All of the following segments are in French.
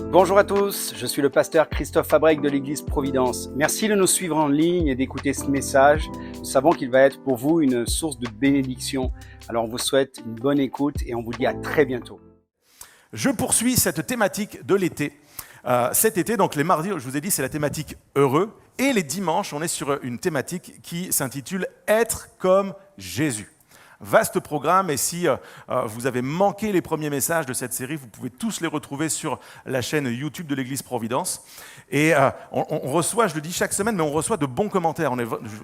Bonjour à tous, je suis le pasteur Christophe Fabrec de l'Église Providence. Merci de nous suivre en ligne et d'écouter ce message. Nous savons qu'il va être pour vous une source de bénédiction. Alors on vous souhaite une bonne écoute et on vous dit à très bientôt. Je poursuis cette thématique de l'été. Cet été, donc les mardis, je vous ai dit, c'est la thématique heureux. Et les dimanches, on est sur une thématique qui s'intitule « Être comme Jésus ». Vaste programme, et si vous avez manqué les premiers messages de cette série, vous pouvez tous les retrouver sur la chaîne YouTube de l'Église Providence. Et on reçoit, je le dis chaque semaine, mais on reçoit de bons commentaires.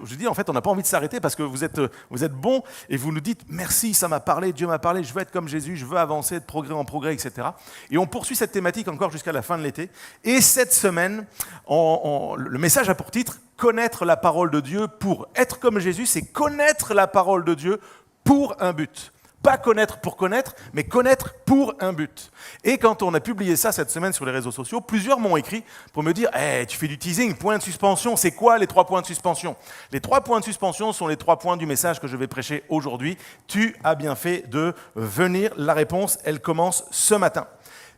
Je dis en fait, on n'a pas envie de s'arrêter parce que vous êtes bons et vous nous dites « Merci, ça m'a parlé, Dieu m'a parlé, je veux être comme Jésus, je veux avancer de progrès en progrès, etc. » Et on poursuit cette thématique encore jusqu'à la fin de l'été. Et cette semaine, le message a pour titre « Connaître la parole de Dieu pour être comme Jésus », c'est connaître la parole de Dieu pour un but. Pas connaître pour connaître, mais connaître pour un but. Et quand on a publié ça cette semaine sur les réseaux sociaux, plusieurs m'ont écrit pour me dire hey, « Tu fais du teasing, point de suspension, c'est quoi les 3 points de suspension ?» Les 3 points de suspension sont les 3 points du message que je vais prêcher aujourd'hui. Tu as bien fait de venir. La réponse, elle commence ce matin.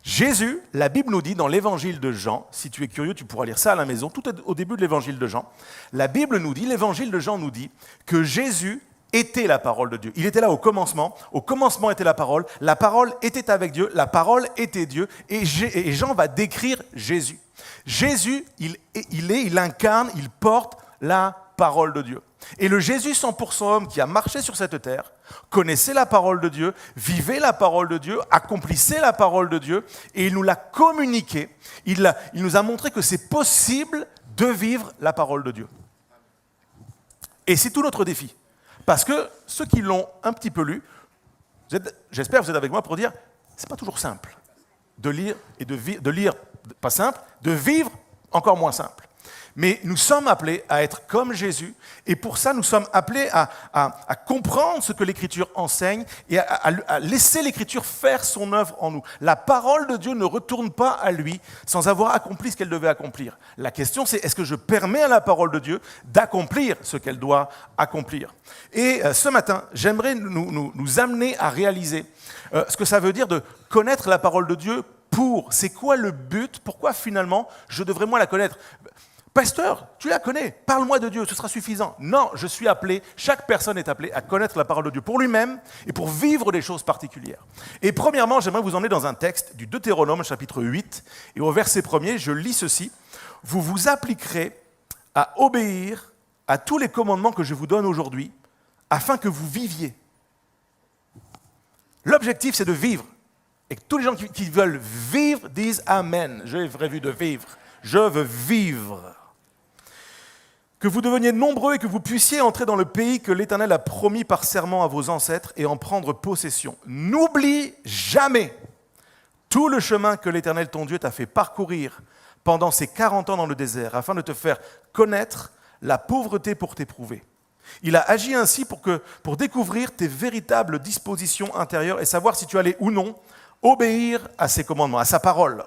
Jésus, la Bible nous dit dans l'évangile de Jean, si tu es curieux, tu pourras lire ça à la maison, tout au début de l'évangile de Jean, la Bible nous dit, l'évangile de Jean nous dit que Jésus était la parole de Dieu. Il était là au commencement était la parole était avec Dieu, la parole était Dieu, et Jean va décrire Jésus. Jésus, il incarne, il porte la parole de Dieu. Et le Jésus 100% homme qui a marché sur cette terre, connaissait la parole de Dieu, vivait la parole de Dieu, accomplissait la parole de Dieu, et il nous l'a communiqué, il nous a montré que c'est possible de vivre la parole de Dieu. Et c'est tout notre défi. Parce que ceux qui l'ont un petit peu lu, j'espère que vous êtes avec moi pour dire, c'est pas toujours simple de lire et de lire, pas simple, de vivre encore moins simple. Mais nous sommes appelés à être comme Jésus, et pour ça nous sommes appelés à comprendre ce que l'Écriture enseigne et à laisser l'Écriture faire son œuvre en nous. La parole de Dieu ne retourne pas à lui sans avoir accompli ce qu'elle devait accomplir. La question c'est, est-ce que je permets à la parole de Dieu d'accomplir ce qu'elle doit accomplir? Et ce matin, j'aimerais nous amener à réaliser ce que ça veut dire de connaître la parole de Dieu pour. C'est quoi le but? Pourquoi finalement je devrais moi la connaître? Pasteur, tu la connais, parle-moi de Dieu, ce sera suffisant. Non, je suis appelé, chaque personne est appelée à connaître la parole de Dieu pour lui-même et pour vivre des choses particulières. Et premièrement, j'aimerais vous emmener dans un texte du Deutéronome, chapitre 8, et au verset 1er, je lis ceci. « Vous vous appliquerez à obéir à tous les commandements que je vous donne aujourd'hui, afin que vous viviez. » L'objectif, c'est de vivre. Et que tous les gens qui veulent vivre disent « Amen ». J'ai prévu de vivre. Je veux vivre. Que vous deveniez nombreux et que vous puissiez entrer dans le pays que l'Éternel a promis par serment à vos ancêtres et en prendre possession. N'oublie jamais tout le chemin que l'Éternel ton Dieu t'a fait parcourir pendant ces 40 ans dans le désert, afin de te faire connaître la pauvreté pour t'éprouver. Il a agi ainsi pour découvrir tes véritables dispositions intérieures et savoir si tu allais ou non obéir à ses commandements, à sa parole.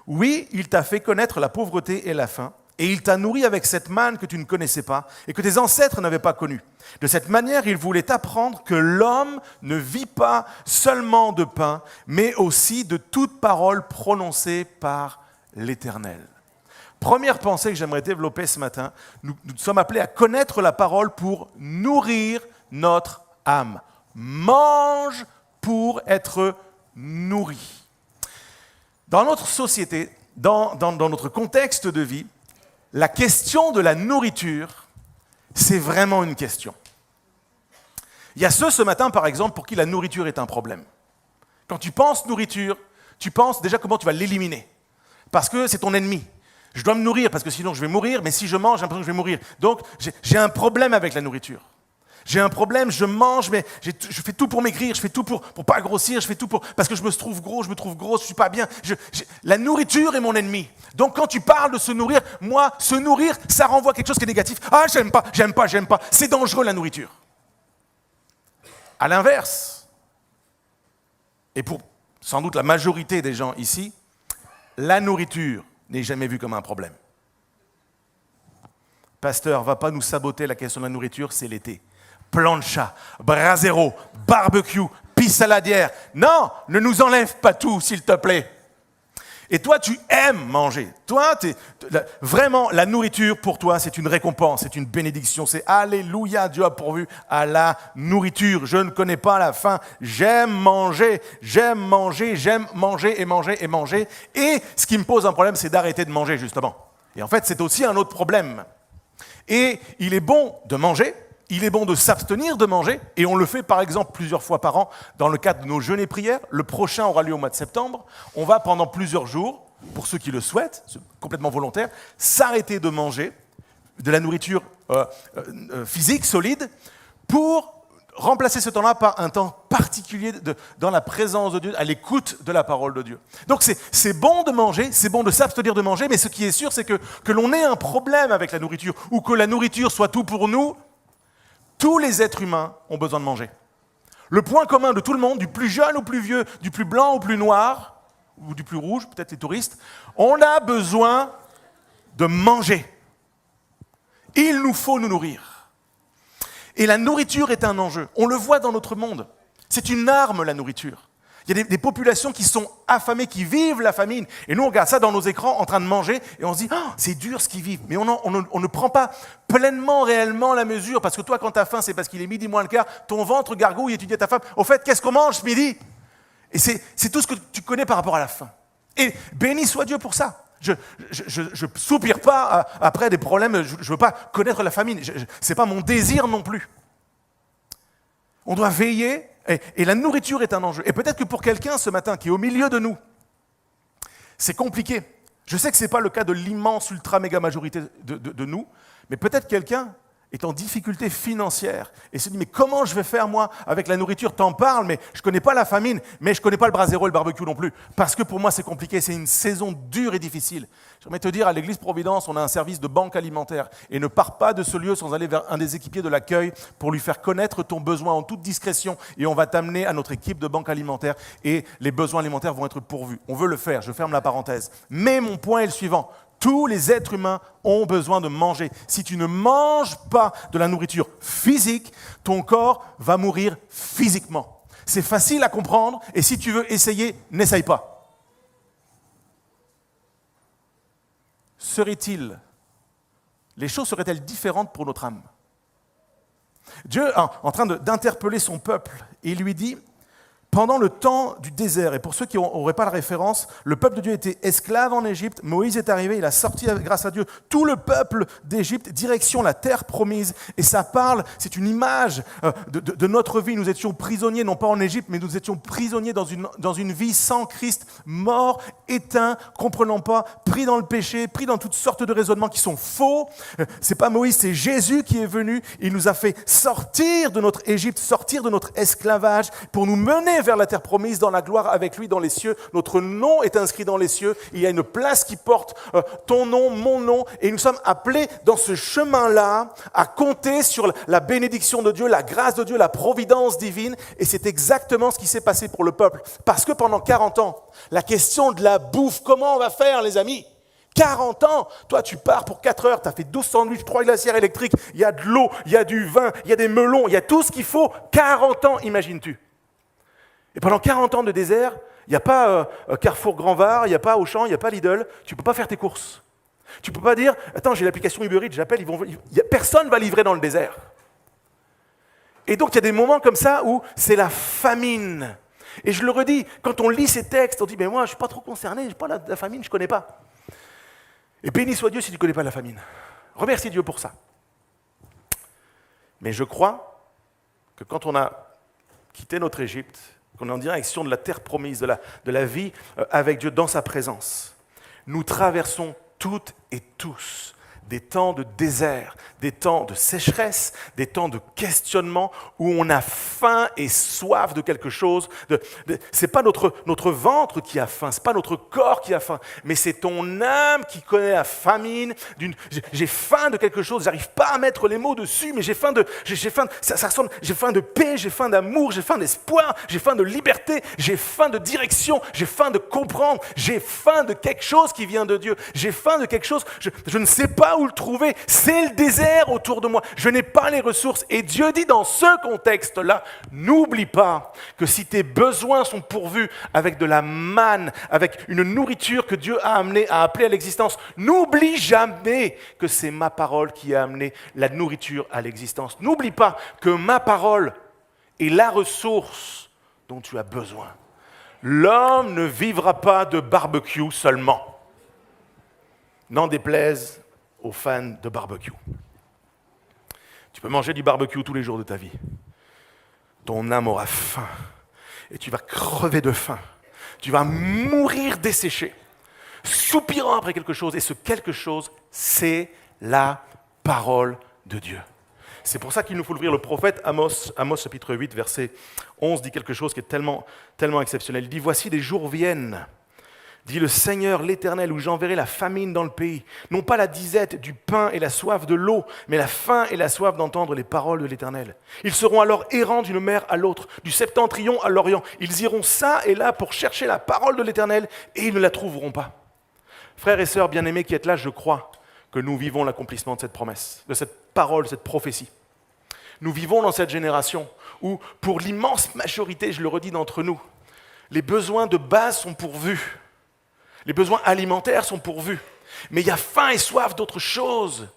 Oui, il t'a fait connaître la pauvreté et la faim, et il t'a nourri avec cette manne que tu ne connaissais pas et que tes ancêtres n'avaient pas connue. De cette manière, il voulait t'apprendre que l'homme ne vit pas seulement de pain, mais aussi de toute parole prononcée par l'Éternel. Première pensée que j'aimerais développer ce matin, nous sommes appelés à connaître la parole pour nourrir notre âme. Mange pour être nourri. Dans notre société, dans notre contexte de vie, la question de la nourriture, c'est vraiment une question. Il y a ceux ce matin, par exemple, pour qui la nourriture est un problème. Quand tu penses nourriture, tu penses déjà comment tu vas l'éliminer. Parce que c'est ton ennemi. Je dois me nourrir parce que sinon je vais mourir, mais si je mange, j'ai l'impression que je vais mourir. Donc j'ai un problème avec la nourriture. J'ai un problème, je mange, mais je fais tout pour maigrir, je fais tout pour pas grossir, je fais tout parce que je me trouve gros, je suis pas bien. La nourriture est mon ennemi. Donc quand tu parles de se nourrir, moi, se nourrir, ça renvoie quelque chose qui est négatif. Ah, j'aime pas. C'est dangereux la nourriture. À l'inverse, et pour sans doute la majorité des gens ici, la nourriture n'est jamais vue comme un problème. Pasteur, va pas nous saboter la question de la nourriture, c'est l'été. Plancha, brasero, barbecue, pisse saladière. Non, ne nous enlève pas tout, s'il te plaît. Et toi, tu aimes manger. Toi, vraiment, la nourriture, pour toi, c'est une récompense, c'est une bénédiction. C'est Alléluia, Dieu a pourvu à la nourriture. Je ne connais pas la faim. J'aime manger, j'aime manger, j'aime manger et manger et manger. Et ce qui me pose un problème, c'est d'arrêter de manger, justement. Et en fait, c'est aussi un autre problème. Et il est bon de manger. Il est bon de s'abstenir de manger, et on le fait par exemple plusieurs fois par an dans le cadre de nos jeûnes et prières. Le prochain aura lieu au mois de septembre. On va pendant plusieurs jours, pour ceux qui le souhaitent, c'est complètement volontaire, s'arrêter de manger de la nourriture physique, solide, pour remplacer ce temps-là par un temps particulier dans la présence de Dieu, à l'écoute de la parole de Dieu. Donc c'est bon de manger, c'est bon de s'abstenir de manger, mais ce qui est sûr, c'est que l'on ait un problème avec la nourriture, ou que la nourriture soit tout pour nous. Tous les êtres humains ont besoin de manger. Le point commun de tout le monde, du plus jeune au plus vieux, du plus blanc au plus noir, ou du plus rouge, peut-être les touristes, on a besoin de manger. Il nous faut nous nourrir. Et la nourriture est un enjeu. On le voit dans notre monde. C'est une arme, la nourriture. Il y a des populations qui sont affamées, qui vivent la famine. Et nous, on regarde ça dans nos écrans en train de manger et on se dit oh, c'est dur ce qu'ils vivent. Mais on ne prend pas pleinement, réellement la mesure. Parce que toi, quand tu as faim, c'est parce qu'il est midi moins le quart, ton ventre gargouille et tu dis à ta femme au fait, qu'est-ce qu'on mange ce midi? Et c'est tout ce que tu connais par rapport à la faim. Et béni soit Dieu pour ça. Je soupire pas après des problèmes, je ne veux pas connaître la famine. Ce n'est pas mon désir non plus. On doit veiller. Et la nourriture est un enjeu. Et peut-être que pour quelqu'un ce matin qui est au milieu de nous, c'est compliqué. Je sais que ce n'est pas le cas de l'immense, ultra-méga majorité de nous, mais peut-être quelqu'un est en difficulté financière et se dit « mais comment je vais faire moi avec la nourriture ?» T'en parles, mais je ne connais pas la famine, mais je ne connais pas le brasero et le barbecue non plus, parce que pour moi c'est compliqué, c'est une saison dure et difficile. J'aimerais te dire, à l'Église Providence, on a un service de banque alimentaire et ne pars pas de ce lieu sans aller vers un des équipiers de l'accueil pour lui faire connaître ton besoin en toute discrétion et on va t'amener à notre équipe de banque alimentaire et les besoins alimentaires vont être pourvus. On veut le faire, je ferme la parenthèse. Mais mon point est le suivant. Tous les êtres humains ont besoin de manger. Si tu ne manges pas de la nourriture physique, ton corps va mourir physiquement. C'est facile à comprendre et si tu veux essayer, n'essaye pas. Les choses seraient-elles différentes pour notre âme? Dieu est en train d'interpeller son peuple et il lui dit pendant le temps du désert, et pour ceux qui n'auraient pas la référence, le peuple de Dieu était esclave en Égypte, Moïse est arrivé, il a sorti grâce à Dieu tout le peuple d'Égypte, direction la terre promise, et ça parle, c'est une image de notre vie, nous étions prisonniers, non pas en Égypte, mais nous étions prisonniers dans une vie sans Christ, morts, éteints, comprenant pas, pris dans le péché, pris dans toutes sortes de raisonnements qui sont faux. C'est pas Moïse, c'est Jésus qui est venu, il nous a fait sortir de notre Égypte, sortir de notre esclavage, pour nous mener vers la terre promise, dans la gloire avec lui dans les cieux. Notre nom est inscrit dans les cieux. Il y a une place qui porte ton nom, mon nom. Et nous sommes appelés dans ce chemin-là à compter sur la bénédiction de Dieu, la grâce de Dieu, la providence divine. Et c'est exactement ce qui s'est passé pour le peuple. Parce que pendant 40 ans, la question de la bouffe, comment on va faire les amis ? 40 ans, toi tu pars pour 4 heures, tu as fait 12 sandwichs, 3 glacières électriques, il y a de l'eau, il y a du vin, il y a des melons, il y a tout ce qu'il faut. 40 ans, imagines-tu ? Et pendant 40 ans de désert, il n'y a pas Carrefour Grand Var, il n'y a pas Auchan, il n'y a pas Lidl, tu ne peux pas faire tes courses. Tu ne peux pas dire, attends, j'ai l'application Uber Eats, j'appelle, personne ne va livrer dans le désert. Et donc il y a des moments comme ça où c'est la famine. Et je le redis, quand on lit ces textes, on dit, mais moi je ne suis pas trop concerné, je n'ai pas la famine, je ne connais pas. Et béni soit Dieu si tu ne connais pas la famine. Remercie Dieu pour ça. Mais je crois que quand on a quitté notre Égypte, qu'on est en direction de la terre promise, de la vie avec Dieu dans sa présence, nous traversons toutes et tous des temps de désert, des temps de sécheresse, des temps de questionnement où on a faim et soif de quelque chose. C'est pas notre ventre qui a faim, c'est pas notre corps qui a faim, mais c'est ton âme qui connaît la famine. J'ai faim de quelque chose, j'arrive pas à mettre les mots dessus, mais j'ai faim de paix, j'ai faim d'amour, j'ai faim d'espoir, j'ai faim de liberté, j'ai faim de direction, j'ai faim de comprendre, j'ai faim de quelque chose qui vient de Dieu, j'ai faim de quelque chose, je ne sais pas pas où le trouver. C'est le désert autour de moi. Je n'ai pas les ressources. Et Dieu dit dans ce contexte-là, n'oublie pas que si tes besoins sont pourvus avec de la manne, avec une nourriture que Dieu a appelée à l'existence, n'oublie jamais que c'est ma parole qui a amené la nourriture à l'existence. N'oublie pas que ma parole est la ressource dont tu as besoin. L'homme ne vivra pas de barbecue seulement. N'en déplaise aux fans de barbecue. Tu peux manger du barbecue tous les jours de ta vie. Ton âme aura faim et tu vas crever de faim. Tu vas mourir desséché, soupirant après quelque chose. Et ce quelque chose, c'est la parole de Dieu. C'est pour ça qu'il nous faut ouvrir le prophète Amos. Amos chapitre 8, verset 11 dit quelque chose qui est tellement exceptionnel. Il dit « Voici des jours viennent, dit le Seigneur l'Éternel, où j'enverrai la famine dans le pays. Non pas la disette du pain et la soif de l'eau, mais la faim et la soif d'entendre les paroles de l'Éternel. Ils seront alors errants d'une mer à l'autre, du septentrion à l'orient. Ils iront ça et là pour chercher la parole de l'Éternel et ils ne la trouveront pas. » Frères et sœurs bien-aimés qui êtes là, je crois que nous vivons l'accomplissement de cette promesse, de cette parole, de cette prophétie. Nous vivons dans cette génération où, pour l'immense majorité, je le redis d'entre nous, les besoins de base sont pourvus. Les besoins alimentaires sont pourvus. Mais il y a faim et soif d'autre chose.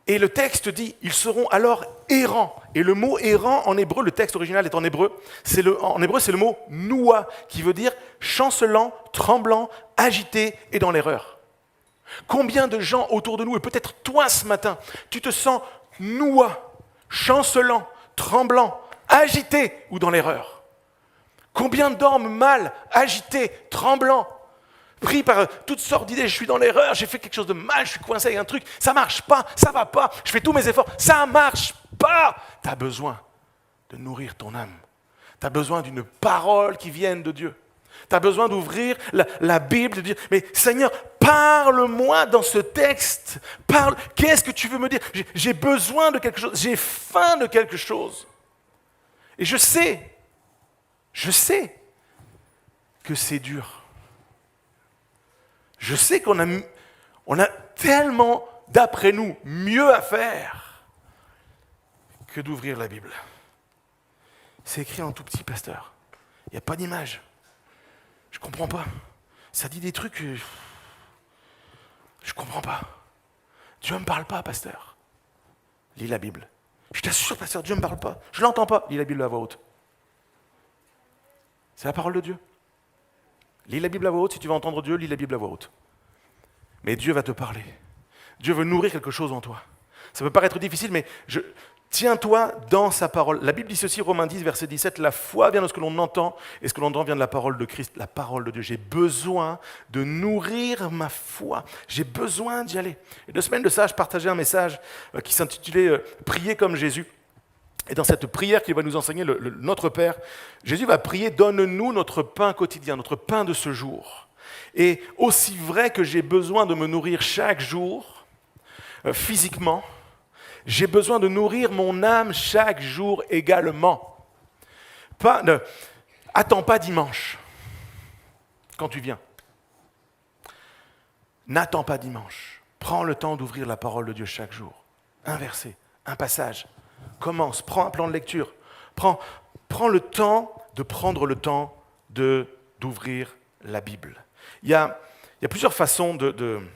Et le texte dit, ils seront alors errants. Et le mot errant, en hébreu, le texte original est en hébreu, en hébreu c'est le mot noua, qui veut dire chancelant, tremblant, agité et dans l'erreur. Combien de gens autour de nous, et peut-être toi ce matin, tu te sens noua, chancelant, tremblant, agité ou dans l'erreur? Combien dorment mal, agités, tremblants, pris par toutes sortes d'idées, je suis dans l'erreur, j'ai fait quelque chose de mal, je suis coincé avec un truc, ça marche pas, ça va pas, je fais tous mes efforts, ça marche pas. Tu as besoin de nourrir ton âme. Tu as besoin d'une parole qui vienne de Dieu. Tu as besoin d'ouvrir la Bible, de dire, mais Seigneur, parle-moi dans ce texte. Parle, qu'est-ce que tu veux me dire? J'ai besoin de quelque chose, j'ai faim de quelque chose. Et je sais que c'est dur. Je sais qu'on a tellement, d'après nous, mieux à faire que d'ouvrir la Bible. C'est écrit en tout petit, pasteur. Il n'y a pas d'image. Je ne comprends pas. Ça dit des trucs que je ne comprends pas. Dieu ne me parle pas, pasteur. Lis la Bible. Je t'assure, pasteur, Dieu ne me parle pas. Je ne l'entends pas. Lis la Bible à voix haute. C'est la parole de Dieu. Lis la Bible à voix haute. Si tu veux entendre Dieu, lis la Bible à voix haute. Mais Dieu va te parler. Dieu veut nourrir quelque chose en toi. Ça peut paraître difficile, mais tiens-toi dans sa parole. La Bible dit ceci, Romains 10, verset 17, la foi vient de ce que l'on entend, et ce que l'on entend vient de la parole de Christ, la parole de Dieu. J'ai besoin de nourrir ma foi. J'ai besoin d'y aller. Et 2 semaines de ça, je partageais un message qui s'intitulait « Prier comme Jésus ». Et dans cette prière qu'il va nous enseigner, notre Père, Jésus va prier « Donne-nous notre pain quotidien, notre pain de ce jour ». Et aussi vrai que j'ai besoin de me nourrir chaque jour, physiquement, j'ai besoin de nourrir mon âme chaque jour également. Attends pas dimanche, quand tu viens. N'attends pas dimanche. Prends le temps d'ouvrir la parole de Dieu chaque jour. Un verset, un passage. Commence, prends un plan de lecture. Prends le temps de prendre le temps d'ouvrir la Bible. Il y a plusieurs façons de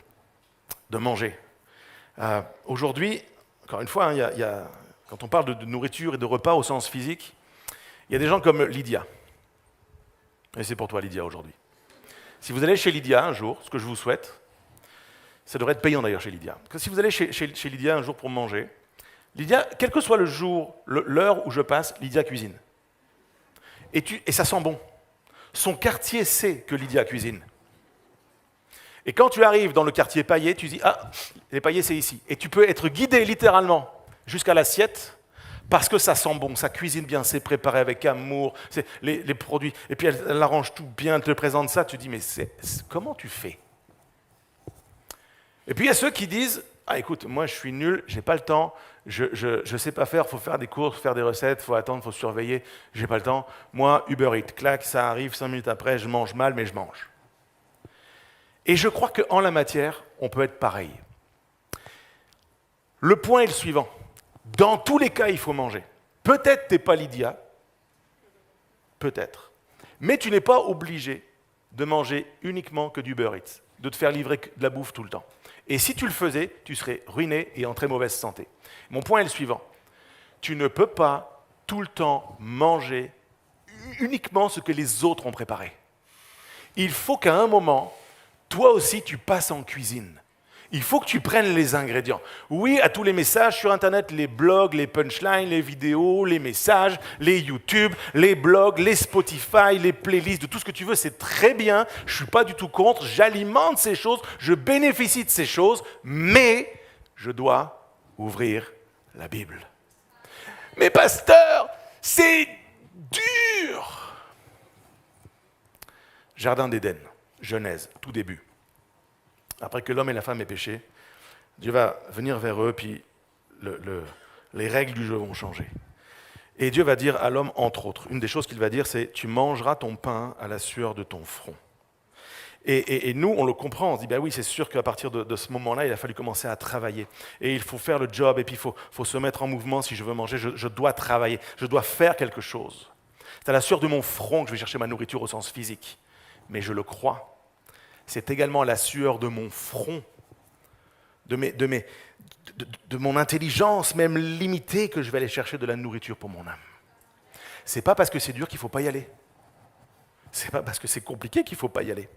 manger. Aujourd'hui, encore une fois, quand on parle de nourriture et de repas au sens physique, il y a des gens comme Lydia. Et c'est pour toi, Lydia, aujourd'hui. Si vous allez chez Lydia un jour, ce que je vous souhaite, ça devrait être payant d'ailleurs chez Lydia. Parce que si vous allez chez Lydia un jour pour manger, Lydia, quel que soit le jour, l'heure où je passe, Lydia cuisine. Et ça sent bon. Son quartier sait que Lydia cuisine. Et quand tu arrives dans le quartier paillé, tu dis « Ah, les paillés, c'est ici ». Et tu peux être guidé littéralement jusqu'à l'assiette parce que ça sent bon, ça cuisine bien, c'est préparé avec amour, c'est les produits. Et puis elle arrange tout bien, elle te présente ça, tu dis « Mais comment tu fais ?» Et puis il y a ceux qui disent « Ah écoute, moi je suis nul, j'ai pas le temps, je sais pas faire, il faut faire des courses, faire des recettes, il faut attendre, il faut surveiller, j'ai pas le temps. Moi, Uber Eats, clac, ça arrive, 5 minutes après, je mange mal, mais je mange. » Et je crois qu'en la matière, on peut être pareil. Le point est le suivant. Dans tous les cas, il faut manger. Peut-être tu n'es pas Lydia, peut-être. Mais tu n'es pas obligé de manger uniquement que du Uber Eats, de te faire livrer de la bouffe tout le temps. Et si tu le faisais, tu serais ruiné et en très mauvaise santé. Mon point est le suivant. Tu ne peux pas tout le temps manger uniquement ce que les autres ont préparé. Il faut qu'à un moment, toi aussi, tu passes en cuisine. Il faut que tu prennes les ingrédients. Oui, à tous les messages sur Internet, les blogs, les punchlines, les vidéos, les messages, les YouTube, les blogs, les Spotify, les playlists, de tout ce que tu veux, c'est très bien. Je ne suis pas du tout contre, j'alimente ces choses, je bénéficie de ces choses, mais je dois ouvrir la Bible. Mais pasteur, c'est dur. Jardin d'Éden, Genèse, tout début. Après que l'homme et la femme aient péché, Dieu va venir vers eux, puis les règles du jeu vont changer. Et Dieu va dire à l'homme, entre autres, une des choses qu'il va dire, c'est « Tu mangeras ton pain à la sueur de ton front ». Et nous, on le comprend, on se dit, ben oui, c'est sûr qu'à partir de ce moment-là, il a fallu commencer à travailler. Et il faut faire le job, et puis il faut se mettre en mouvement si je veux manger, je dois travailler, je dois faire quelque chose. C'est à la sueur de mon front que je vais chercher ma nourriture au sens physique. Mais je le crois. C'est également la sueur de mon front, de mon intelligence, même limitée, que je vais aller chercher de la nourriture pour mon âme. C'est pas parce que c'est dur qu'il ne faut pas y aller. C'est pas parce que c'est compliqué qu'il ne faut pas y aller.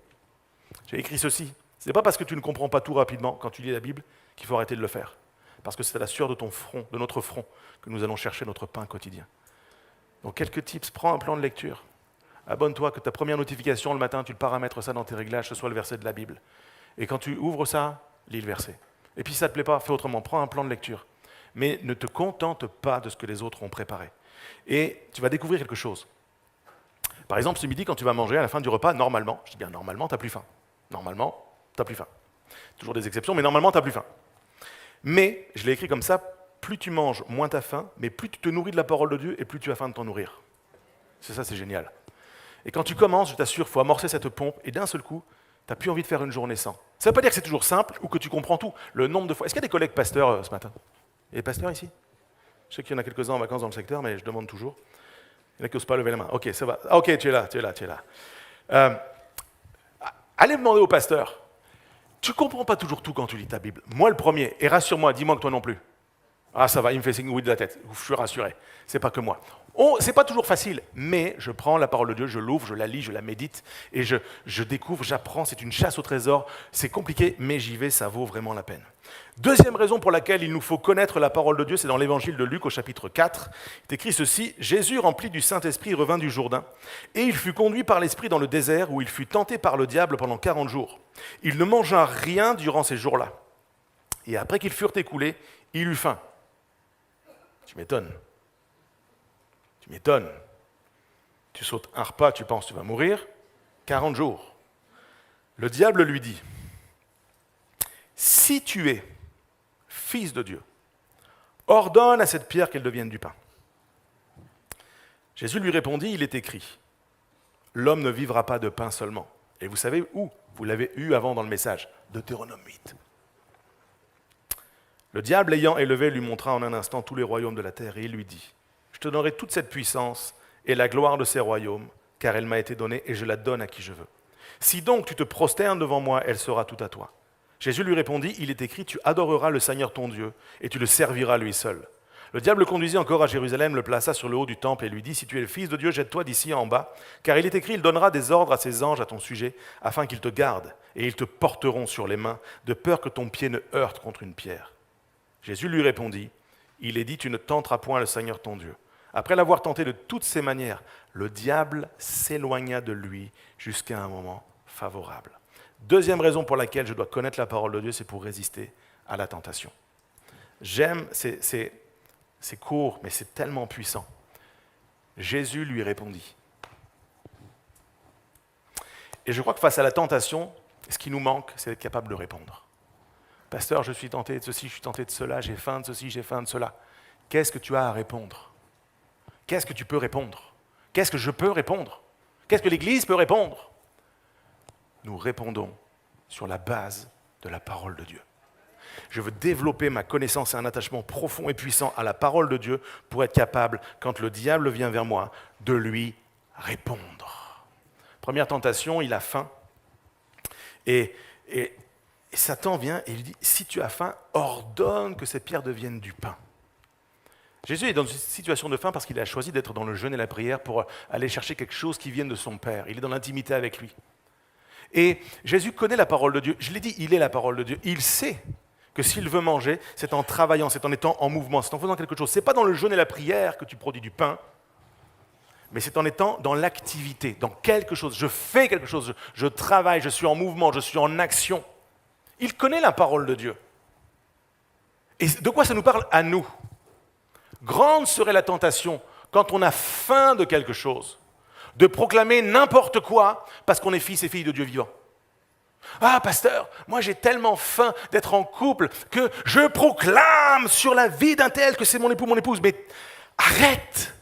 J'ai écrit ceci. C'est pas parce que tu ne comprends pas tout rapidement quand tu lis la Bible qu'il faut arrêter de le faire. Parce que c'est à la sueur de ton front, de notre front, que nous allons chercher notre pain quotidien. Donc quelques tips, prends un plan de lecture. Abonne-toi, que ta première notification le matin, tu le paramètres ça dans tes réglages, ce soit le verset de la Bible. Et quand tu ouvres ça, lis le verset. Et puis si ça ne te plaît pas, fais autrement, prends un plan de lecture. Mais ne te contente pas de ce que les autres ont préparé. Et tu vas découvrir quelque chose. Par exemple, ce midi, quand tu vas manger à la fin du repas, normalement, je dis bien normalement, tu n'as plus faim. Normalement, tu n'as plus faim. Toujours des exceptions, mais normalement, tu n'as plus faim. Mais, je l'ai écrit comme ça, plus tu manges, moins tu as faim, mais plus tu te nourris de la parole de Dieu et plus tu as faim de t'en nourrir. C'est ça, c'est génial. Et quand tu commences, je t'assure, il faut amorcer cette pompe et d'un seul coup, tu n'as plus envie de faire une journée sans. Ça ne veut pas dire que c'est toujours simple ou que tu comprends tout. Le nombre de fois. Est-ce qu'il y a des collègues pasteurs ce matin? Il y a des pasteurs ici? Je sais qu'il y en a quelques-uns en vacances dans le secteur, mais je demande toujours. Il y en a qui n'osent pas lever la main. Ok, ça va. Ok, tu es là. Allez demander au pasteur. Tu ne comprends pas toujours tout quand tu lis ta Bible. Moi, le premier. Et rassure-moi, dis-moi que toi non plus. Ah, ça va, il me fait signe oui de la tête. Je suis rassuré. C'est pas que moi. C'est pas toujours facile, mais je prends la parole de Dieu, je l'ouvre, je la lis, je la médite, et je découvre, j'apprends. C'est une chasse au trésor. C'est compliqué, mais j'y vais, ça vaut vraiment la peine. Deuxième raison pour laquelle il nous faut connaître la parole de Dieu, c'est dans l'évangile de Luc au chapitre 4. Il est écrit ceci: Jésus, rempli du Saint-Esprit, revint du Jourdain, et il fut conduit par l'Esprit dans le désert, où il fut tenté par le diable pendant 40 jours. Il ne mangea rien durant ces jours-là. Et après qu'ils furent écoulés, il eut faim. Tu m'étonnes. Tu m'étonnes. Tu sautes un repas, tu penses que tu vas mourir. 40 jours. Le diable lui dit: si tu es fils de Dieu, ordonne à cette pierre qu'elle devienne du pain. Jésus lui répondit: il est écrit, l'homme ne vivra pas de pain seulement. Et vous savez où? Vous l'avez eu avant dans le message, Deutéronome 8. Le diable ayant élevé lui montra en un instant tous les royaumes de la terre, et il lui dit: je te donnerai toute cette puissance et la gloire de ces royaumes, car elle m'a été donnée et je la donne à qui je veux. Si donc tu te prosternes devant moi, elle sera toute à toi. Jésus lui répondit: il est écrit, tu adoreras le Seigneur ton Dieu et tu le serviras lui seul. Le diable le conduisit encore à Jérusalem, le plaça sur le haut du temple et lui dit: si tu es le Fils de Dieu, jette-toi d'ici en bas, car il est écrit, il donnera des ordres à ses anges à ton sujet, afin qu'ils te gardent, et ils te porteront sur les mains, de peur que ton pied ne heurte contre une pierre. Jésus lui répondit: il est dit, tu ne tenteras point le Seigneur ton Dieu. Après l'avoir tenté de toutes ses manières, le diable s'éloigna de lui jusqu'à un moment favorable. Deuxième raison pour laquelle je dois connaître la parole de Dieu, c'est pour résister à la tentation. J'aime, c'est court, mais c'est tellement puissant. Jésus lui répondit. Et je crois que face à la tentation, ce qui nous manque, c'est d'être capable de répondre. Pasteur, je suis tenté de ceci, je suis tenté de cela, j'ai faim de ceci, j'ai faim de cela. Qu'est-ce que tu as à répondre? Qu'est-ce que tu peux répondre? Qu'est-ce que je peux répondre? Qu'est-ce que l'Église peut répondre? Nous répondons sur la base de la parole de Dieu. Je veux développer ma connaissance et un attachement profond et puissant à la parole de Dieu pour être capable, quand le diable vient vers moi, de lui répondre. Première tentation, il a faim. Et Satan vient et lui dit, si tu as faim, ordonne que ces pierres deviennent du pain. Jésus est dans une situation de faim parce qu'il a choisi d'être dans le jeûne et la prière pour aller chercher quelque chose qui vienne de son Père. Il est dans l'intimité avec lui. Et Jésus connaît la parole de Dieu. Je l'ai dit, il est la parole de Dieu. Il sait que s'il veut manger, c'est en travaillant, c'est en étant en mouvement, c'est en faisant quelque chose. Ce n'est pas dans le jeûne et la prière que tu produis du pain, mais c'est en étant dans l'activité, dans quelque chose. Je fais quelque chose, je travaille, je suis en mouvement, je suis en action. Il connaît la parole de Dieu. Et de quoi ça nous parle à nous? Grande serait la tentation, quand on a faim de quelque chose, de proclamer n'importe quoi parce qu'on est fils et filles de Dieu vivant. Ah, pasteur, moi j'ai tellement faim d'être en couple que je proclame sur la vie d'un tel que c'est mon époux, mon épouse. Mais arrête!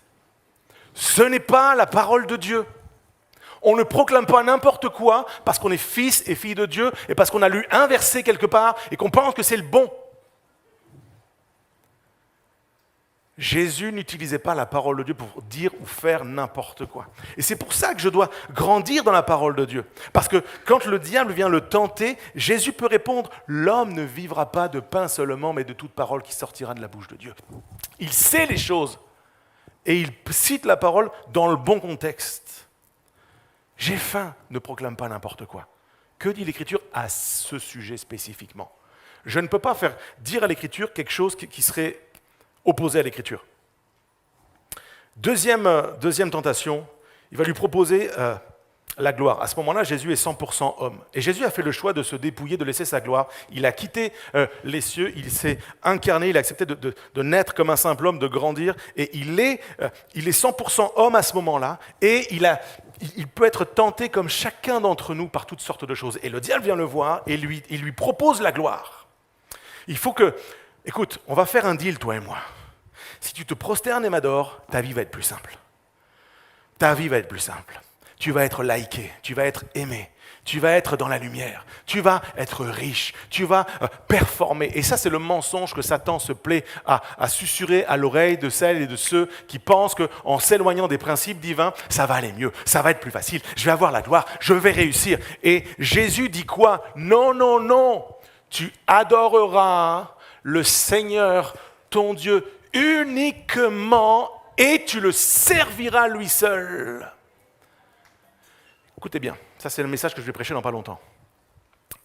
Ce n'est pas la parole de Dieu. On ne proclame pas n'importe quoi parce qu'on est fils et filles de Dieu et parce qu'on a lu un verset quelque part et qu'on pense que c'est le bon. Jésus n'utilisait pas la parole de Dieu pour dire ou faire n'importe quoi. Et c'est pour ça que je dois grandir dans la parole de Dieu. Parce que quand le diable vient le tenter, Jésus peut répondre « L'homme ne vivra pas de pain seulement, mais de toute parole qui sortira de la bouche de Dieu. » Il sait les choses et il cite la parole dans le bon contexte. « J'ai faim » ne proclame pas n'importe quoi. Que dit l'Écriture à ce sujet spécifiquement? Je ne peux pas faire dire à l'Écriture quelque chose qui serait opposé à l'Écriture. Deuxième tentation, il va lui proposer la gloire. À ce moment-là, Jésus est 100% homme. Et Jésus a fait le choix de se dépouiller, de laisser sa gloire. Il a quitté les cieux, il s'est incarné, il a accepté de naître comme un simple homme, de grandir. Et il est 100% homme à ce moment-là. Et il peut être tenté comme chacun d'entre nous par toutes sortes de choses. Et le diable vient le voir et il lui propose la gloire. Il faut que... Écoute, on va faire un deal, toi et moi. Si tu te prosternes et m'adores, ta vie va être plus simple. Ta vie va être plus simple. Tu vas être liké, tu vas être aimé, tu vas être dans la lumière, tu vas être riche, tu vas performer. Et ça, c'est le mensonge que Satan se plaît à susurrer à l'oreille de celles et de ceux qui pensent qu'en s'éloignant des principes divins, ça va aller mieux, ça va être plus facile, je vais avoir la gloire, je vais réussir. Et Jésus dit quoi? Non, non, non, tu adoreras le Seigneur, ton Dieu, uniquement, et tu le serviras lui seul. Écoutez bien, ça c'est le message que je vais prêcher dans pas longtemps.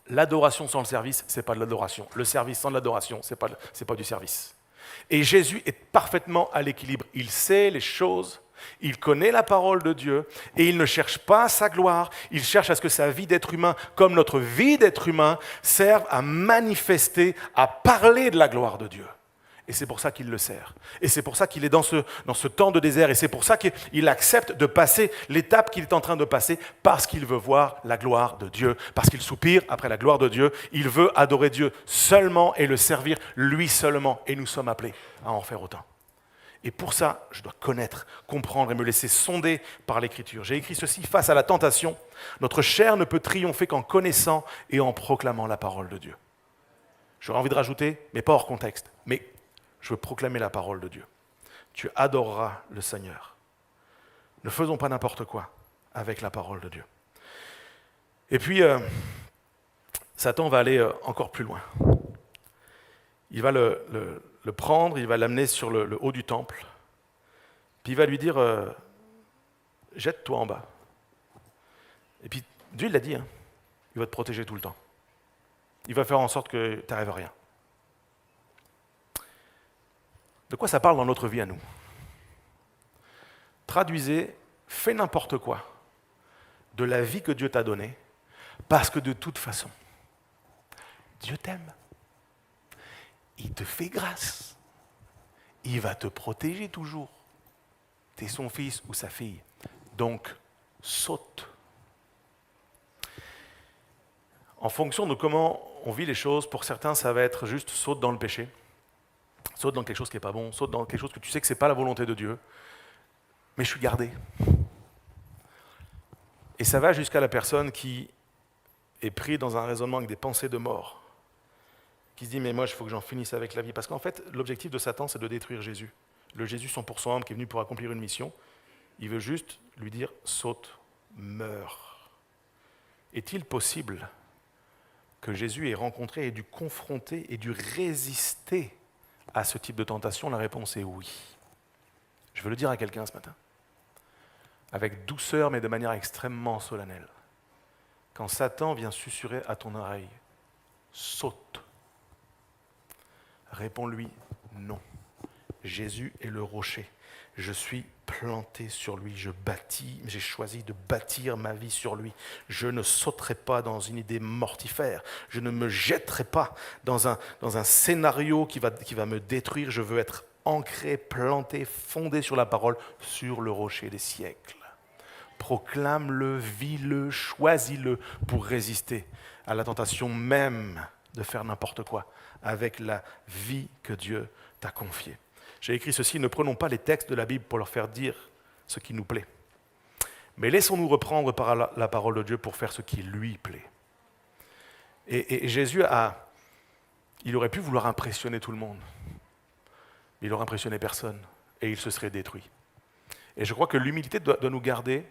L'adoration sans le service, c'est pas de l'adoration. Le service sans l'adoration, c'est pas du service. Et Jésus est parfaitement à l'équilibre. Il sait les choses, il connaît la parole de Dieu, et il ne cherche pas sa gloire, il cherche à ce que sa vie d'être humain, comme notre vie d'être humain, serve à manifester, à parler de la gloire de Dieu. Et c'est pour ça qu'il le sert. Et c'est pour ça qu'il est dans ce temps de désert. Et c'est pour ça qu'il accepte de passer l'étape qu'il est en train de passer, parce qu'il veut voir la gloire de Dieu, parce qu'il soupire après la gloire de Dieu. Il veut adorer Dieu seulement et le servir lui seulement. Et nous sommes appelés à en faire autant. Et pour ça, je dois connaître, comprendre et me laisser sonder par l'Écriture. J'ai écrit ceci: face à la tentation, notre chair ne peut triompher qu'en connaissant et en proclamant la parole de Dieu. J'aurais envie de rajouter, mais pas hors contexte. Mais je veux proclamer la parole de Dieu. Tu adoreras le Seigneur. Ne faisons pas n'importe quoi avec la parole de Dieu. Et puis, Satan va aller encore plus loin. Il va le prendre, il va l'amener sur le haut du temple, puis il va lui dire jette-toi en bas. Et puis Dieu il l'a dit, il va te protéger tout le temps. Il va faire en sorte que tu n'arrives à rien. De quoi ça parle dans notre vie à nous? Traduisez, fais n'importe quoi de la vie que Dieu t'a donnée, parce que de toute façon, Dieu t'aime. Il te fait grâce. Il va te protéger toujours. Tu es son fils ou sa fille. Donc, saute. En fonction de comment on vit les choses, pour certains, ça va être juste saute dans le péché, saute dans quelque chose qui n'est pas bon, saute dans quelque chose que tu sais que ce n'est pas la volonté de Dieu, mais je suis gardé. Et ça va jusqu'à la personne qui est prise dans un raisonnement avec des pensées de mort, qui se dit, mais moi, il faut que j'en finisse avec la vie. Parce qu'en fait, l'objectif de Satan, c'est de détruire Jésus. Le Jésus 100% homme qui est venu pour accomplir une mission, il veut juste lui dire, saute, meurs. Est-il possible que Jésus ait rencontré et dû confronter et dû résister à ce type de tentation? La réponse est oui. Je veux le dire à quelqu'un ce matin, avec douceur mais de manière extrêmement solennelle. Quand Satan vient susurrer à ton oreille, saute, réponds-lui non. Jésus est le rocher. Je suis planté sur lui, j'ai choisi de bâtir ma vie sur lui. Je ne sauterai pas dans une idée mortifère. Je ne me jetterai pas dans un scénario qui va me détruire. Je veux être ancré, planté, fondé sur la parole, sur le rocher des siècles. Proclame-le, vis-le, choisis-le pour résister à la tentation même de faire n'importe quoi avec la vie que Dieu t'a confiée. J'ai écrit ceci, ne prenons pas les textes de la Bible pour leur faire dire ce qui nous plaît, mais laissons-nous reprendre par la parole de Dieu pour faire ce qui lui plaît. Et Jésus il aurait pu vouloir impressionner tout le monde, mais il n'aurait impressionné personne, et il se serait détruit. Et je crois que l'humilité doit nous garder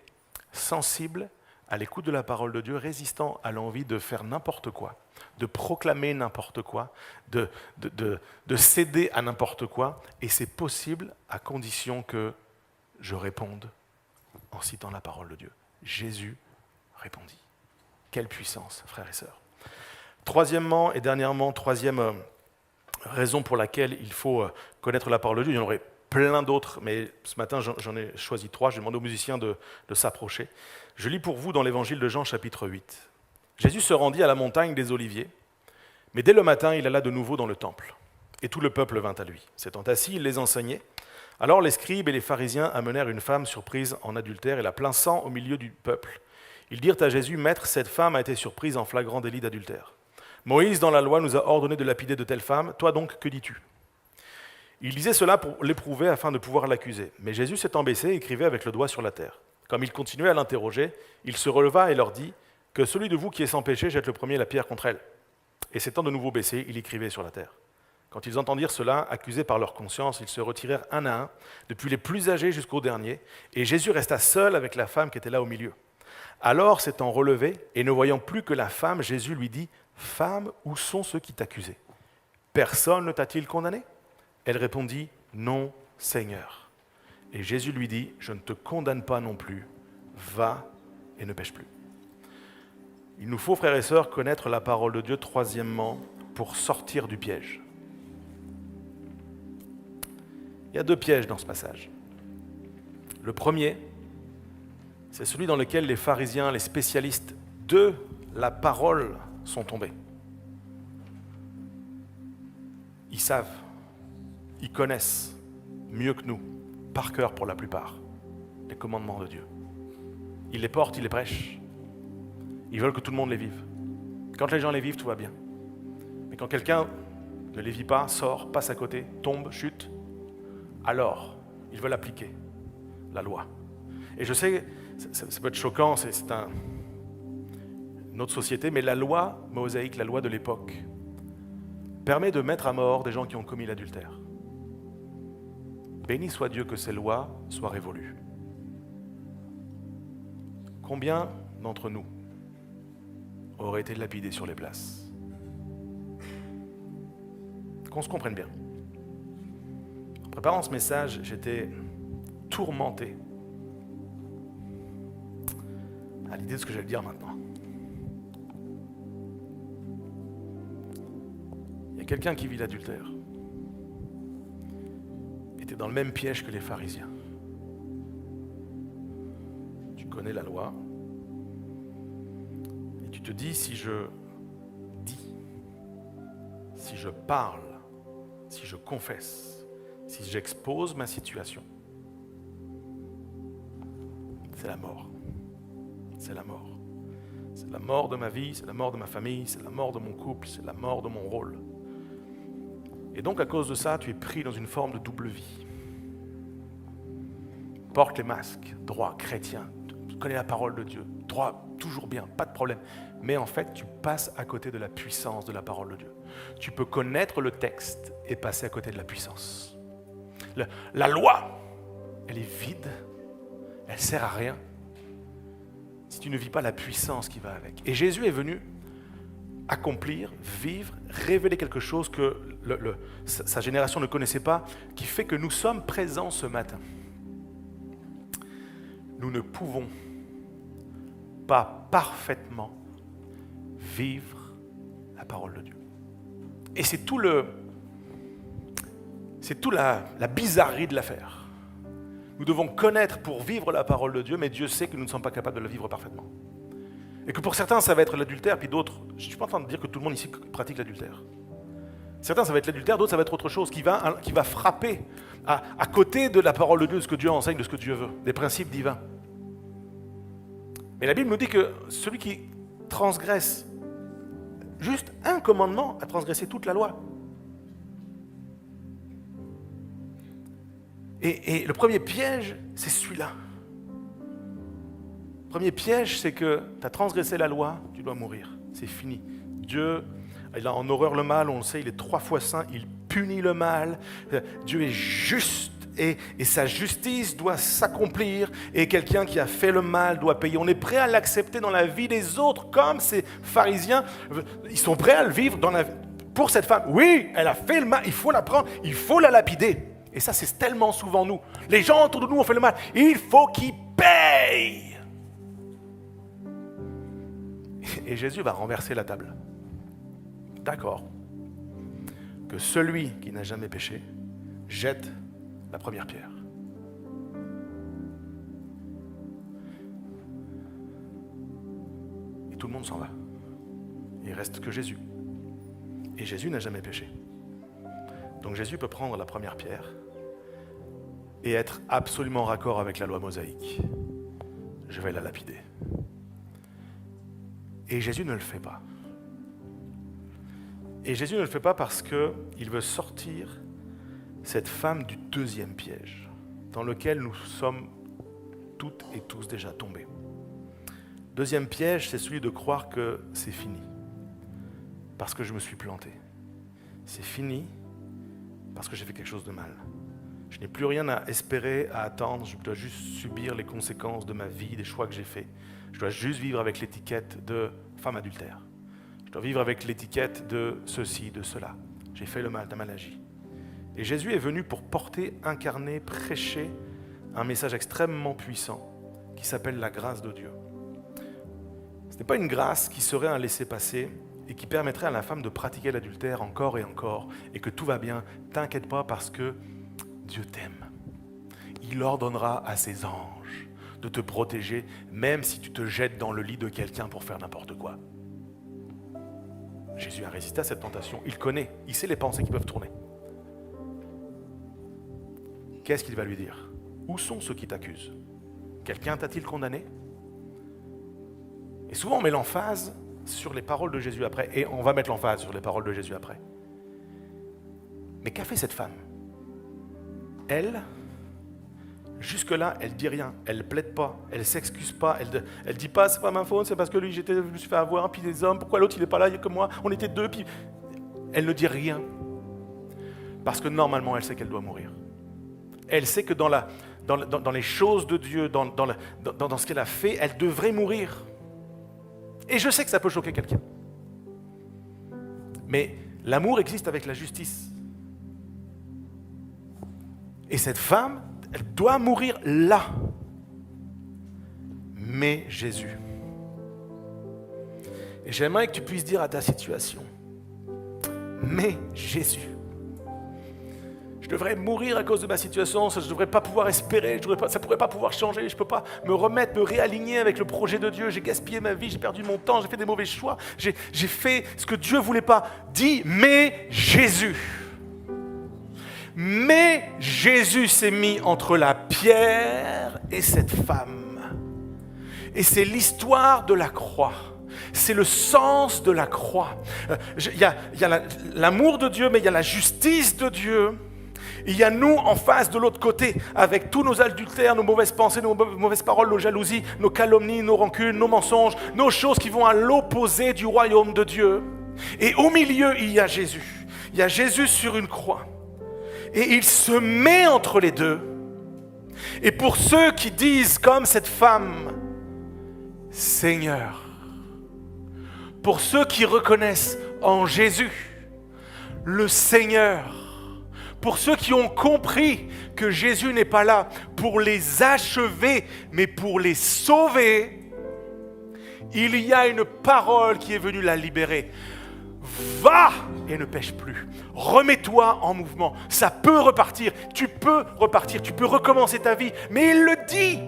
sensibles à l'écoute de la parole de Dieu, résistant à l'envie de faire n'importe quoi, de proclamer n'importe quoi, de céder à n'importe quoi, et c'est possible à condition que je réponde en citant la parole de Dieu. Jésus répondit. Quelle puissance, frères et sœurs. Troisièmement et dernièrement, troisième raison pour laquelle il faut connaître la parole de Dieu, il y en aurait plein d'autres, mais ce matin j'en ai choisi 3, j'ai demandé aux musiciens de s'approcher. Je lis pour vous dans l'évangile de Jean chapitre 8. Jésus se rendit à la montagne des Oliviers, mais dès le matin il alla de nouveau dans le temple, et tout le peuple vint à lui. S'étant assis, il les enseignait. Alors les scribes et les pharisiens amenèrent une femme surprise en adultère et la plaçant au milieu du peuple. Ils dirent à Jésus, « Maître, cette femme a été surprise en flagrant délit d'adultère. Moïse dans la loi nous a ordonné de lapider de telles femmes, toi donc que dis-tu » Il disait cela pour l'éprouver afin de pouvoir l'accuser. Mais Jésus s'étant baissé, écrivait avec le doigt sur la terre. Comme il continuait à l'interroger, il se releva et leur dit « Que celui de vous qui est sans péché jette le premier la pierre contre elle. » Et s'étant de nouveau baissé, il écrivait sur la terre. Quand ils entendirent cela, accusés par leur conscience, ils se retirèrent un à un, depuis les plus âgés jusqu'au dernier, et Jésus resta seul avec la femme qui était là au milieu. Alors, s'étant relevé, et ne voyant plus que la femme, Jésus lui dit « Femme, où sont ceux qui t'accusaient? Personne ne t'a-t-il condamné ?» Elle répondit « Non, Seigneur. » Et Jésus lui dit « Je ne te condamne pas non plus. Va et ne pêche plus. » Il nous faut, frères et sœurs, connaître la parole de Dieu, troisièmement, pour sortir du piège. Il y a 2 pièges dans ce passage. Le premier, c'est celui dans lequel les pharisiens, les spécialistes de la parole sont tombés. Ils savent, ils connaissent mieux que nous, par cœur pour la plupart, les commandements de Dieu. Ils les portent, ils les prêchent. Ils veulent que tout le monde les vive. Quand les gens les vivent, tout va bien. Mais quand quelqu'un ne les vit pas, sort, passe à côté, tombe, chute, alors ils veulent appliquer la loi. Et je sais, ça peut être choquant, c'est une autre société, mais la loi mosaïque, la loi de l'époque, permet de mettre à mort des gens qui ont commis l'adultère. Béni soit Dieu que ces lois soient révolues. Combien d'entre nous auraient été lapidés sur les places? Qu'on se comprenne bien. En préparant ce message, j'étais tourmenté à l'idée de ce que j'allais dire maintenant. Il y a quelqu'un qui vit l'adultère. Était dans le même piège que les pharisiens. Tu connais la loi. Et tu te dis, si je dis, si je parle, si je confesse, si j'expose ma situation, c'est la mort. C'est la mort. C'est la mort de ma vie, c'est la mort de ma famille, c'est la mort de mon couple, c'est la mort de mon rôle. Et donc à cause de ça, tu es pris dans une forme de double vie. Porte les masques, droit, chrétien, tu connais la parole de Dieu, droit, toujours bien, pas de problème. Mais en fait, tu passes à côté de la puissance de la parole de Dieu. Tu peux connaître le texte et passer à côté de la puissance. La loi, elle est vide, elle ne sert à rien si tu ne vis pas la puissance qui va avec. Et Jésus est venu accomplir, vivre, révéler quelque chose que sa génération ne connaissait pas, qui fait que nous sommes présents ce matin. Nous ne pouvons pas parfaitement vivre la parole de Dieu. Et c'est toute la bizarrerie de l'affaire. Nous devons connaître pour vivre la parole de Dieu, mais Dieu sait que nous ne sommes pas capables de la vivre parfaitement. Et que pour certains, ça va être l'adultère, puis d'autres, je ne suis pas en train de dire que tout le monde ici pratique l'adultère. Certains, ça va être l'adultère, d'autres, ça va être autre chose qui va frapper à côté de la parole de Dieu, de ce que Dieu enseigne, de ce que Dieu veut, des principes divins. Mais la Bible nous dit que celui qui transgresse juste un commandement a transgressé toute la loi. Et le premier piège, c'est celui-là. Le premier piège, c'est que tu as transgressé la loi, tu dois mourir. C'est fini. Dieu, il a en horreur le mal, on le sait, il est 3 fois saint, il punit le mal. Dieu est juste et sa justice doit s'accomplir. Et quelqu'un qui a fait le mal doit payer. On est prêt à l'accepter dans la vie des autres, comme ces pharisiens. Ils sont prêts à le vivre pour cette femme. Oui, elle a fait le mal, il faut la prendre, il faut la lapider. Et ça, c'est tellement souvent nous. Les gens autour de nous ont fait le mal. Il faut qu'ils payent. Et Jésus va renverser la table. D'accord. Que celui qui n'a jamais péché jette la première pierre. Et tout le monde s'en va. Il reste que Jésus. Et Jésus n'a jamais péché. Donc Jésus peut prendre la première pierre et être absolument raccord avec la loi mosaïque. Je vais la lapider. Et Jésus ne le fait pas. Et Jésus ne le fait pas parce qu'il veut sortir cette femme du deuxième piège dans lequel nous sommes toutes et tous déjà tombés. Deuxième piège, c'est celui de croire que c'est fini parce que je me suis planté. C'est fini parce que j'ai fait quelque chose de mal. Je n'ai plus rien à espérer, à attendre. Je dois juste subir les conséquences de ma vie, des choix que j'ai faits. Je dois juste vivre avec l'étiquette de femme adultère. Je dois vivre avec l'étiquette de ceci, de cela. J'ai fait le mal, t'as mal agi. Et Jésus est venu pour porter, incarner, prêcher un message extrêmement puissant qui s'appelle la grâce de Dieu. Ce n'est pas une grâce qui serait un laissez-passer et qui permettrait à la femme de pratiquer l'adultère encore et encore et que tout va bien. T'inquiète pas parce que Dieu t'aime. Il ordonnera à ses anges de te protéger même si tu te jettes dans le lit de quelqu'un pour faire n'importe quoi. Jésus a résisté à cette tentation. Il connaît, il sait les pensées qui peuvent tourner. Qu'est-ce qu'il va lui dire? Où sont ceux qui t'accusent? Quelqu'un t'a-t-il condamné? Et souvent on met l'emphase sur les paroles de Jésus après, et on va mettre l'emphase sur les paroles de Jésus après. Mais qu'a fait cette femme? Elle, jusque-là, elle dit rien, elle plaide pas, elle s'excuse pas, elle dit pas c'est pas ma faute, c'est parce que lui je me suis fait avoir, puis les hommes, pourquoi l'autre il est pas là, il y a que moi, on était deux, puis elle ne dit rien. Parce que normalement elle sait qu'elle doit mourir. Elle sait que dans les choses de Dieu, dans ce qu'elle a fait, elle devrait mourir. Et je sais que ça peut choquer quelqu'un. Mais l'amour existe avec la justice. Et cette femme, elle doit mourir là. Mais Jésus. Et j'aimerais que tu puisses dire à ta situation, mais Jésus. Je devrais mourir à cause de ma situation, je ne devrais pas pouvoir espérer, ça ne pourrait pas pouvoir changer, je ne peux pas me remettre, me réaligner avec le projet de Dieu, j'ai gaspillé ma vie, j'ai perdu mon temps, j'ai fait des mauvais choix, j'ai fait ce que Dieu ne voulait pas. Dis, mais Jésus. Mais Jésus s'est mis entre la pierre et cette femme. Et c'est l'histoire de la croix. C'est le sens de la croix. Il y a l'amour de Dieu, mais il y a la justice de Dieu. Il y a nous en face de l'autre côté, avec tous nos adultères, nos mauvaises pensées, nos mauvaises paroles, nos jalousies, nos calomnies, nos rancunes, nos mensonges, nos choses qui vont à l'opposé du royaume de Dieu. Et au milieu, il y a Jésus. Il y a Jésus sur une croix. Et il se met entre les deux. Et pour ceux qui disent comme cette femme, Seigneur, pour ceux qui reconnaissent en Jésus le Seigneur, pour ceux qui ont compris que Jésus n'est pas là pour les achever, mais pour les sauver, il y a une parole qui est venue la libérer. Va et ne pêche plus. Remets-toi en mouvement. Ça peut repartir. Tu peux repartir. Tu peux recommencer ta vie. Mais il le dit.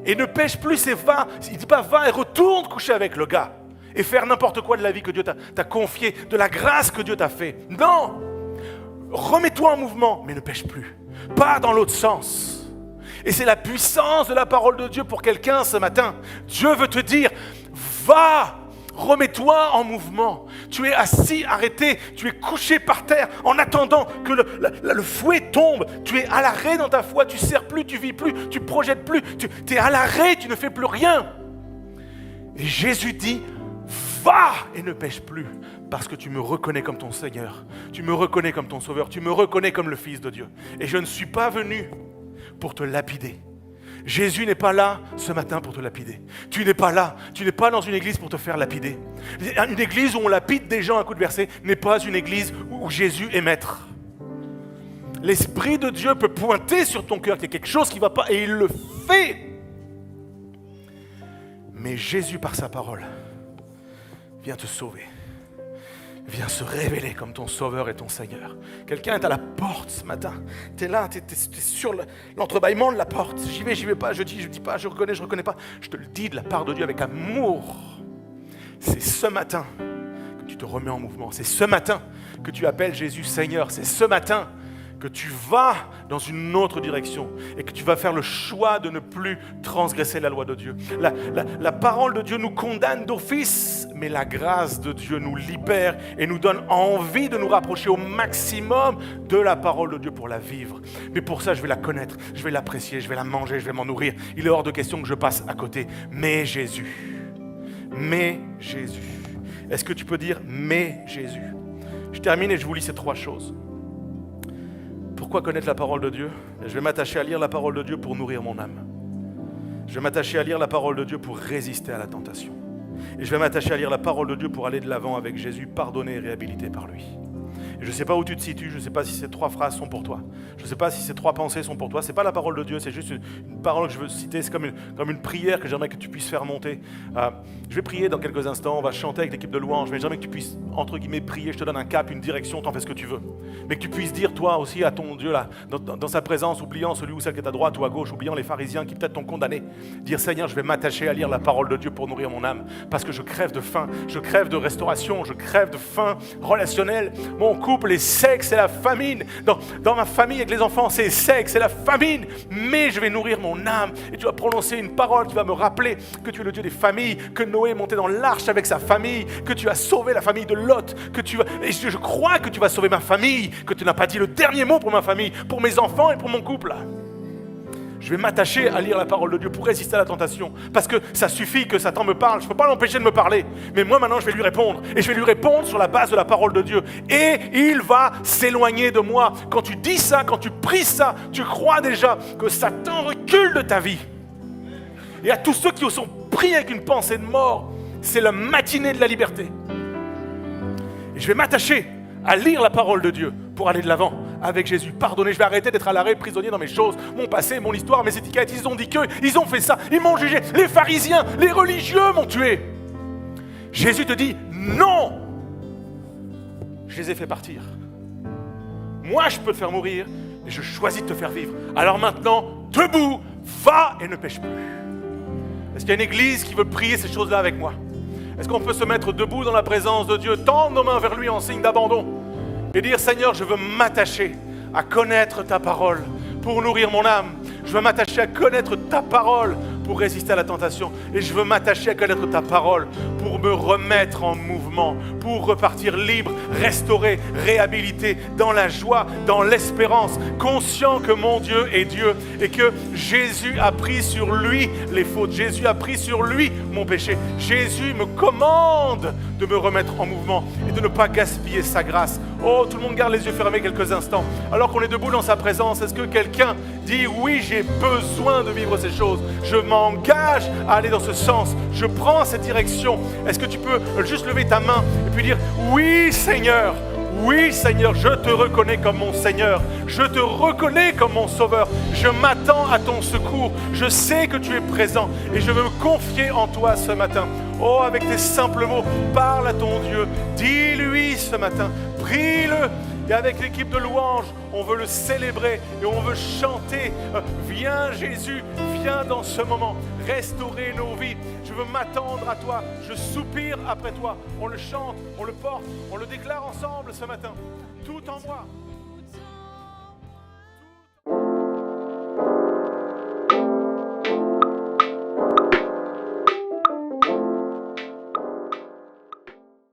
Et ne pêche plus, c'est va. Il ne dit pas va et retourne coucher avec le gars. Et faire n'importe quoi de la vie que Dieu t'a confiée, de la grâce que Dieu t'a fait. Non. Remets-toi en mouvement, mais ne pêche plus. Pas dans l'autre sens. Et c'est la puissance de la parole de Dieu pour quelqu'un ce matin. Dieu veut te dire, va. Remets-toi en mouvement. Tu es assis, arrêté, tu es couché par terre en attendant que le fouet tombe. Tu es à l'arrêt dans ta foi, tu ne sers plus, tu ne vis plus, tu ne projettes plus. Tu es à l'arrêt, tu ne fais plus rien. Et Jésus dit, va et ne pêche plus parce que tu me reconnais comme ton Seigneur. Tu me reconnais comme ton Sauveur. Tu me reconnais comme le Fils de Dieu. Et je ne suis pas venu pour te lapider. Jésus n'est pas là ce matin pour te lapider. Tu n'es pas là. Tu n'es pas dans une église pour te faire lapider. Une église où on lapide des gens à coups de verset n'est pas une église où Jésus est maître. L'Esprit de Dieu peut pointer sur ton cœur qu'il y a quelque chose qui ne va pas et il le fait. Mais Jésus, par sa parole, vient te sauver. Vient se révéler comme ton Sauveur et ton Seigneur. Quelqu'un est à la porte ce matin. Tu es là, tu es sur l'entrebâillement de la porte. J'y vais pas, je dis pas, je reconnais pas. Je te le dis de la part de Dieu avec amour. C'est ce matin que tu te remets en mouvement. C'est ce matin que tu appelles Jésus Seigneur. C'est ce matin que tu vas dans une autre direction et que tu vas faire le choix de ne plus transgresser la loi de Dieu. La parole de Dieu nous condamne d'office, mais la grâce de Dieu nous libère et nous donne envie de nous rapprocher au maximum de la parole de Dieu pour la vivre. Mais pour ça, je vais la connaître, je vais l'apprécier, je vais la manger, je vais m'en nourrir. Il est hors de question que je passe à côté. Mais Jésus, est-ce que tu peux dire « mais Jésus » ? Je termine et je vous lis ces 3 choses. Pourquoi connaître la parole de Dieu ? Je vais m'attacher à lire la parole de Dieu pour nourrir mon âme. Je vais m'attacher à lire la parole de Dieu pour résister à la tentation. Et je vais m'attacher à lire la parole de Dieu pour aller de l'avant avec Jésus, pardonné et réhabilité par lui. Et je ne sais pas où tu te situes, je ne sais pas si ces 3 phrases sont pour toi. Je ne sais pas si ces 3 pensées sont pour toi. Ce n'est pas la parole de Dieu, c'est juste une parole que je veux citer. C'est comme une prière que j'aimerais que tu puisses faire monter. Je vais prier dans quelques instants, on va chanter avec l'équipe de louange, mais j'aimerais que tu puisses, entre guillemets, prier. Je te donne un cap, une direction, t'en fais ce que tu veux. Mais que tu puisses dire, toi aussi, à ton Dieu, là, dans sa présence, oubliant celui ou celle qui est à droite ou à gauche, oubliant les pharisiens qui peut-être t'ont condamné, dire, Seigneur, je vais m'attacher à lire la parole de Dieu pour nourrir mon âme, parce que je crève de faim, je crève de restauration, je crève de faim relationnelle. Mon couple est sec, c'est la famine. Dans ma famille avec les enfants, c'est sec, c'est la famine. Mais je vais nourrir mon âme. Et tu vas prononcer une parole qui va me rappeler que tu es le Dieu des familles, que Noé est monté dans l'arche avec sa famille, que tu as sauvé la famille de Lot, et je crois que tu vas sauver ma famille, que tu n'as pas dit le dernier mot pour ma famille, pour mes enfants et pour mon couple. Je vais m'attacher à lire la parole de Dieu pour résister à la tentation. Parce que ça suffit que Satan me parle. Je ne peux pas l'empêcher de me parler. Mais moi, maintenant, je vais lui répondre. Et je vais lui répondre sur la base de la parole de Dieu. Et il va s'éloigner de moi. Quand tu dis ça, quand tu pries ça, tu crois déjà que Satan recule de ta vie. Et à tous ceux qui sont pris avec une pensée de mort, c'est la matinée de la liberté. Et je vais m'attacher à lire la parole de Dieu pour aller de l'avant avec Jésus. Pardonnez, je vais arrêter d'être à l'arrêt, prisonnier dans mes choses, mon passé, mon histoire, mes étiquettes. Ils ont dit que, ils ont fait ça, ils m'ont jugé. Les pharisiens, les religieux m'ont tué. Jésus te dit, non, je les ai fait partir. Moi, je peux te faire mourir, et je choisis de te faire vivre. Alors maintenant, debout, va et ne pêche plus. Est-ce qu'il y a une église qui veut prier ces choses-là avec moi ? Est-ce qu'on peut se mettre debout dans la présence de Dieu, tendre nos mains vers lui en signe d'abandon et dire, Seigneur, je veux m'attacher à connaître ta parole pour nourrir mon âme. Je veux m'attacher à connaître ta parole pour résister à la tentation. Et je veux m'attacher à connaître ta parole pour me remettre en mouvement, pour repartir libre, restauré, réhabilité, dans la joie, dans l'espérance, conscient que mon Dieu est Dieu et que Jésus a pris sur lui les fautes. Jésus a pris sur lui mon péché. Jésus me commande de me remettre en mouvement et de ne pas gaspiller sa grâce. Oh, tout le monde garde les yeux fermés quelques instants. Alors qu'on est debout dans sa présence, est-ce que quelqu'un dit « Oui, j'ai besoin de vivre ces choses. Je m'engage à aller dans ce sens. Je prends cette direction. » Est-ce que tu peux juste lever ta main et puis dire « Oui, Seigneur. Oui, Seigneur, je te reconnais comme mon Seigneur. Je te reconnais comme mon Sauveur. Je m'attends à ton secours. Je sais que tu es présent et je veux me confier en toi ce matin. » Oh, avec tes simples mots, parle à ton Dieu. Dis-lui ce matin. Prie-le. Et avec l'équipe de louanges, on veut le célébrer et on veut chanter. Viens Jésus, viens dans ce moment, restaurer nos vies. Je veux m'attendre à toi, je soupire après toi. On le chante, on le porte, on le déclare ensemble ce matin. Tout en moi.